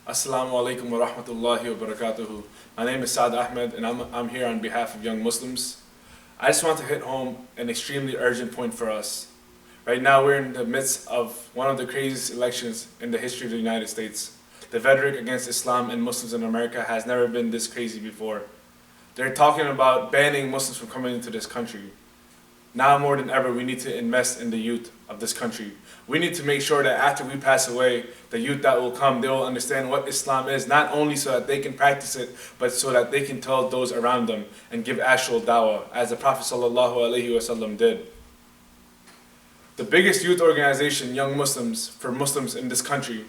Assalamu alaikum wa rahmatullahi wa barakatuhu. My name is Saad Ahmad and I'm here on behalf of young Muslims. I just want to hit home an extremely urgent point for us. Right now we're in the midst of one of the craziest elections in the history of the United States. The rhetoric against Islam and Muslims in America has never been this crazy before. They're talking about banning Muslims from coming into this country. Now more than ever, we need to invest in the youth of this country. We need to make sure that after we pass away, the youth that will come, they will understand what Islam is, not only so that they can practice it, but so that they can tell those around them and give actual dawah, as the Prophet ﷺ did. The biggest youth organization, Young Muslims, for Muslims in this country,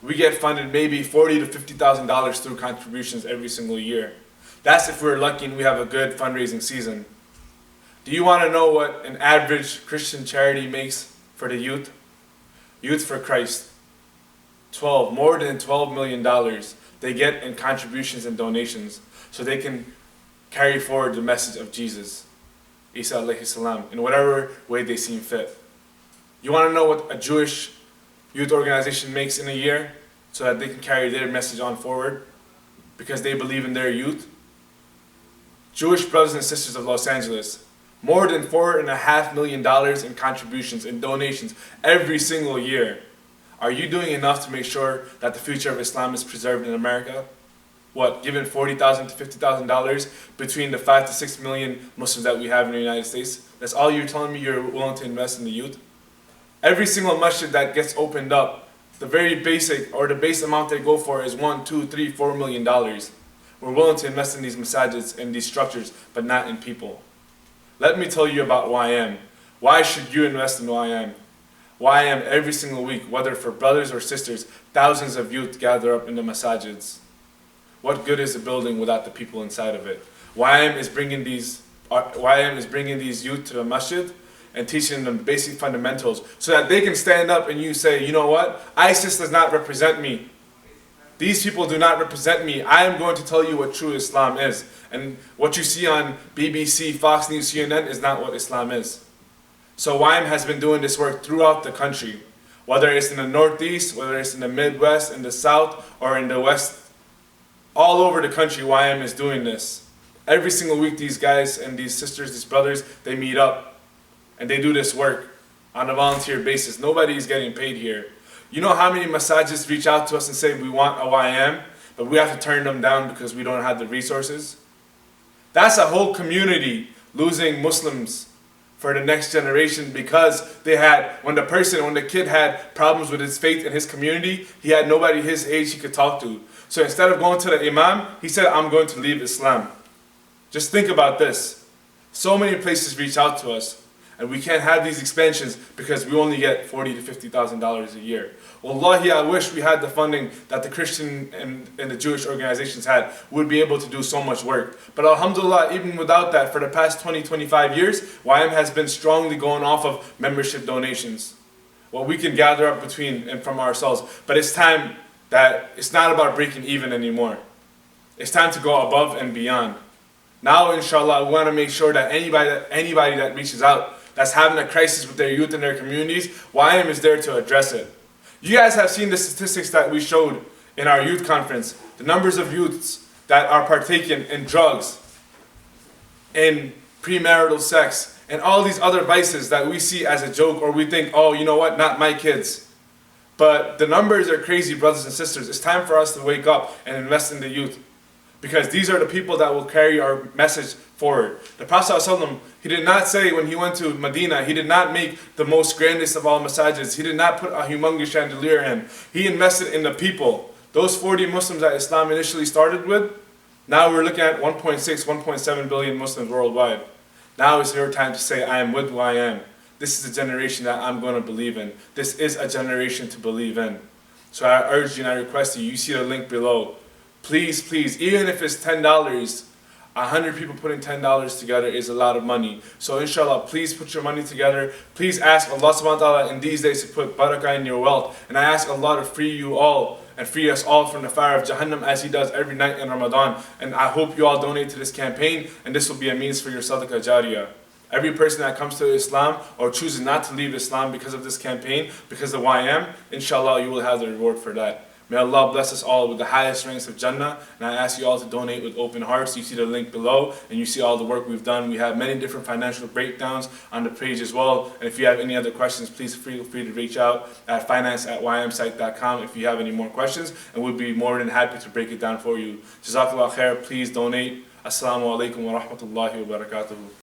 we get funded maybe $40,000 to $50,000 through contributions every single year. That's if we're lucky and we have a good fundraising season. Do you want to know what an average Christian charity makes for the youth? Youth for Christ. More than $12 million they get in contributions and donations so they can carry forward the message of Jesus, Isa alayhi salam, in whatever way they seem fit. You want to know what a Jewish youth organization makes in a year so that they can carry their message on forward because they believe in their youth? Jewish brothers and sisters of Los Angeles, more than $4.5 million in contributions and donations every single year. Are you doing enough to make sure that the future of Islam is preserved in America? What, giving $40,000 to $50,000 between the 5 to 6 million Muslims that we have in the United States? That's all you're telling me you're willing to invest in the youth? Every single masjid that gets opened up, the very basic or the base amount they go for is $1, $2, $3, $4 million. We're willing to invest in these masajids and these structures, but not in people. Let me tell you about YM. Why should you invest in YM? YM every single week, whether for brothers or sisters, thousands of youth gather up in the masajids. What good is a building without the people inside of it? YM is bringing these youth to the masjid and teaching them basic fundamentals so that they can stand up and you say, you know what? ISIS does not represent me. These people do not represent me. I am going to tell you what true Islam is. And what you see on BBC, Fox News, CNN is not what Islam is. So YM has been doing this work throughout the country. Whether it's in the Northeast, whether it's in the Midwest, in the South, or in the West. All over the country, YM is doing this. Every single week, these guys and these sisters, these brothers, they meet up. And they do this work on a volunteer basis. Nobody is getting paid here. You know how many masajids reach out to us and say we want a YM, but we have to turn them down because we don't have the resources? That's a whole community losing Muslims for the next generation because when the kid had problems with his faith in his community, he had nobody his age he could talk to. So instead of going to the Imam, he said, I'm going to leave Islam. Just think about this. So many places reach out to us. And we can't have these expansions because we only get $40,000 to $50,000 a year. Wallahi, I wish we had the funding that the Christian and the Jewish organizations had. We would be able to do so much work. But alhamdulillah, even without that, for the past 20, 25 years, YM has been strongly going off of membership donations. What we can gather up between and from ourselves. But it's time that it's not about breaking even anymore. It's time to go above and beyond. Now, inshallah, we want to make sure that anybody that reaches out, that's having a crisis with their youth in their communities, YM is there to address it. You guys have seen the statistics that we showed in our youth conference. The numbers of youths that are partaking in drugs, in premarital sex, and all these other vices that we see as a joke or we think, oh, you know what, not my kids. But the numbers are crazy, brothers and sisters. It's time for us to wake up and invest in the youth. Because these are the people that will carry our message forward. The Prophet ﷺ, he did not say when he went to Medina, he did not make the most grandest of all masajids. He did not put a humongous chandelier in. He invested in the people. Those 40 Muslims that Islam initially started with, now we're looking at 1.6, 1.7 billion Muslims worldwide. Now is your time to say, I am with who I am. This is a generation that I'm going to believe in. This is a generation to believe in. So I urge you and I request you see the link below. Please, please, even if it's $10, 100 people putting $10 together is a lot of money. So inshallah, please put your money together. Please ask Allah subhanahu wa ta'ala in these days to put barakah in your wealth. And I ask Allah to free you all and free us all from the fire of Jahannam as He does every night in Ramadan. And I hope you all donate to this campaign and this will be a means for your sadaqah jariyah. Every person that comes to Islam or chooses not to leave Islam because of this campaign, because of YM, inshallah you will have the reward for that. May Allah bless us all with the highest ranks of Jannah. And I ask you all to donate with open hearts. You see the link below and you see all the work we've done. We have many different financial breakdowns on the page as well. And if you have any other questions, please feel free to reach out at finance@ymsite.com if you have any more questions. And we'll be more than happy to break it down for you. Jazakallah khair. Please donate. Assalamu alaikum wa rahmatullahi wa barakatuhu.